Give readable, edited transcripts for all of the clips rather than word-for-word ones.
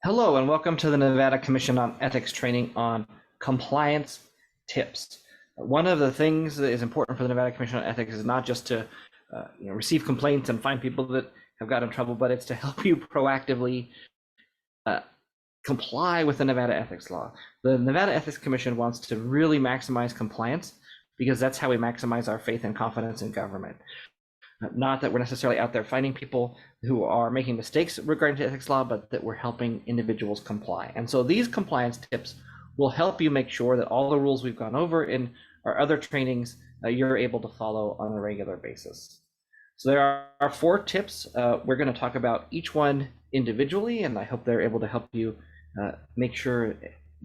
Hello and welcome to the Nevada Commission on Ethics training on compliance tips. One of the things that is important for the Nevada Commission on Ethics is not just to receive complaints and find people that have got in trouble, but it's to help you proactively comply with the Nevada ethics law. The Nevada Ethics Commission wants to really maximize compliance because that's how we maximize our faith and confidence in government. Not that we're necessarily out there finding people who are making mistakes regarding to ethics law, but that we're helping individuals comply. And so these compliance tips will help you make sure that all the rules we've gone over in our other trainings, you're able to follow on a regular basis. So there are 4 tips. We're going to talk about each one individually, and I hope they're able to help you make sure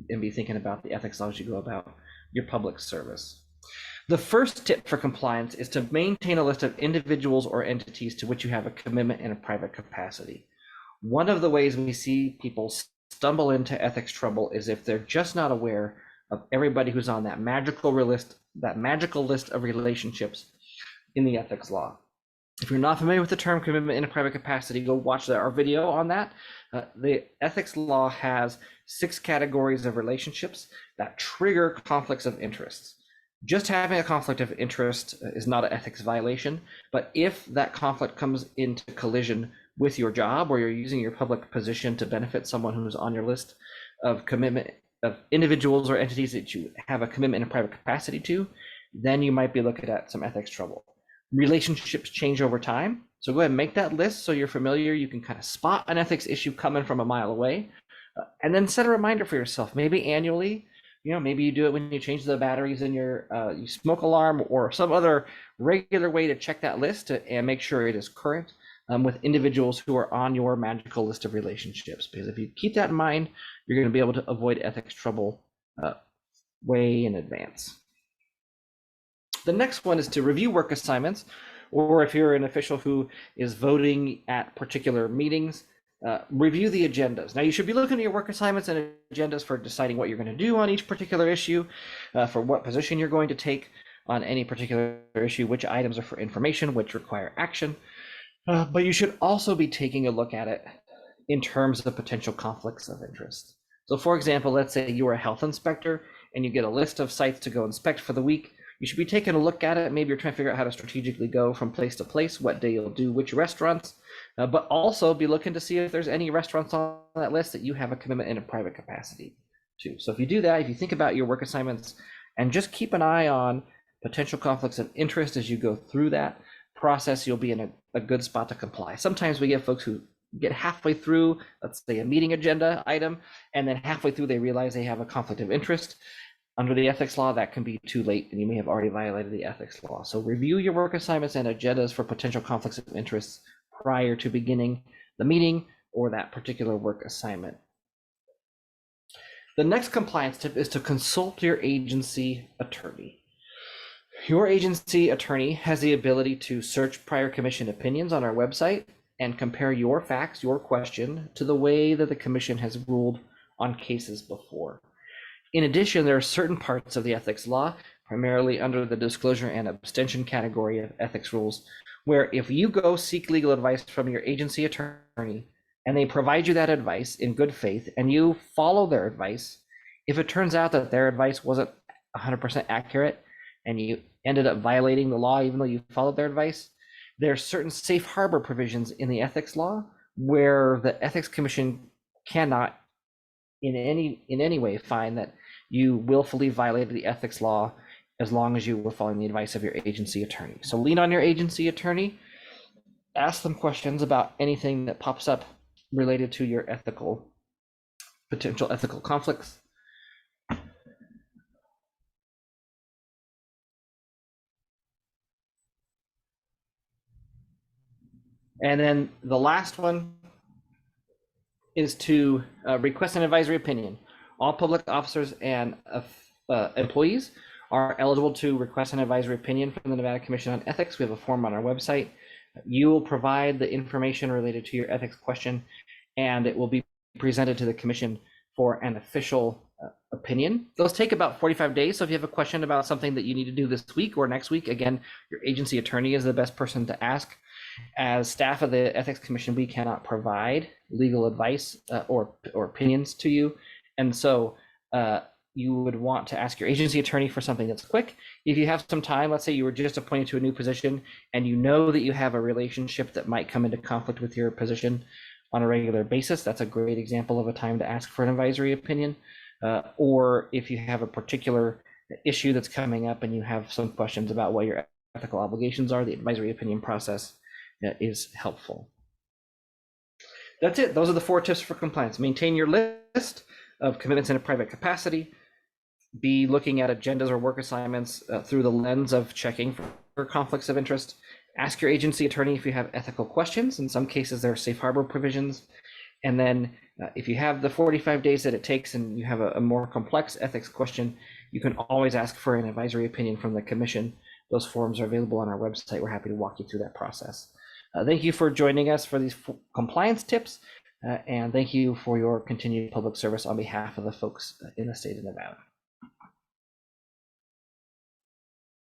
and be thinking about the ethics law as you go about your public service. The first tip for compliance is to maintain a list of individuals or entities to which you have a commitment in a private capacity. One of the ways we see people stumble into ethics trouble is if they're just not aware of everybody who's on that magical list of relationships in the ethics law. If you're not familiar with the term commitment in a private capacity, go watch our video on that. The ethics law has 6 categories of relationships that trigger conflicts of interest. Just having a conflict of interest is not an ethics violation, but if that conflict comes into collision with your job or you're using your public position to benefit someone who's on your list of commitment of individuals or entities that you have a commitment in a private capacity to, then you might be looking at some ethics trouble. Relationships change over time, so go ahead and make that list so you're familiar. You can kind of spot an ethics issue coming from a mile away, and then set a reminder for yourself, maybe annually. Maybe you do it when you change the batteries in your smoke alarm or some other regular way to check that list and make sure it is current with individuals who are on your magical list of relationships. Because if you keep that in mind, you're going to be able to avoid ethics trouble way in advance. The next one is to review work assignments, or if you're an official who is voting at particular meetings, review the agendas. Now, you should be looking at your work assignments and agendas for deciding what you're going to do on each particular issue, for what position you're going to take on any particular issue, which items are for information, which require action. But you should also be taking a look at it in terms of potential conflicts of interest. So, for example, let's say you are a health inspector and you get a list of sites to go inspect for the week. You should be taking a look at it. Maybe you're trying to figure out how to strategically go from place to place, what day you'll do which restaurants, but also be looking to see if there's any restaurants on that list that you have a commitment in a private capacity to. So if you do that, if you think about your work assignments and just keep an eye on potential conflicts of interest as you go through that process, you'll be in a good spot to comply. Sometimes we get folks who get halfway through, let's say, a meeting agenda item, and then halfway through they realize they have a conflict of interest. Under the ethics law, that can be too late, and you may have already violated the ethics law. So review your work assignments and agendas for potential conflicts of interest prior to beginning the meeting or that particular work assignment. The next compliance tip is to consult your agency attorney. Your agency attorney has the ability to search prior commission opinions on our website and compare your facts, your question, to the way that the commission has ruled on cases before. In addition, there are certain parts of the ethics law, primarily under the disclosure and abstention category of ethics rules, where if you go seek legal advice from your agency attorney and they provide you that advice in good faith and you follow their advice, if it turns out that their advice wasn't 100% accurate and you ended up violating the law even though you followed their advice, there are certain safe harbor provisions in the ethics law where the Ethics Commission cannot in any way find that you willfully violated the ethics law as long as you were following the advice of your agency attorney. So lean on your agency attorney, ask them questions about anything that pops up related to your potential ethical conflicts. And then the last one is to request an advisory opinion. All public officers and employees are eligible to request an advisory opinion from the Nevada Commission on Ethics. We have a form on our website. You will provide the information related to your ethics question, and it will be presented to the commission for an official opinion. Those take about 45 days. So if you have a question about something that you need to do this week or next week, again, your agency attorney is the best person to ask. As staff of the Ethics Commission, we cannot provide legal advice or opinions to you. And so you would want to ask your agency attorney for something that's quick. If you have some time, let's say you were just appointed to a new position and you know that you have a relationship that might come into conflict with your position on a regular basis, that's a great example of a time to ask for an advisory opinion. Or if you have a particular issue that's coming up and you have some questions about what your ethical obligations are, the advisory opinion process is helpful. That's it. Those are the 4 tips for compliance. Maintain your list of commitments in a private capacity. Be looking at agendas or work assignments through the lens of checking for conflicts of interest. Ask your agency attorney if you have ethical questions. In some cases, there are safe harbor provisions. And then if you have the 45 days that it takes and you have a more complex ethics question, you can always ask for an advisory opinion from the commission. Those forms are available on our website. We're happy to walk you through that process. Thank you for joining us for these compliance tips, and thank you for your continued public service on behalf of the folks in the state of Nevada.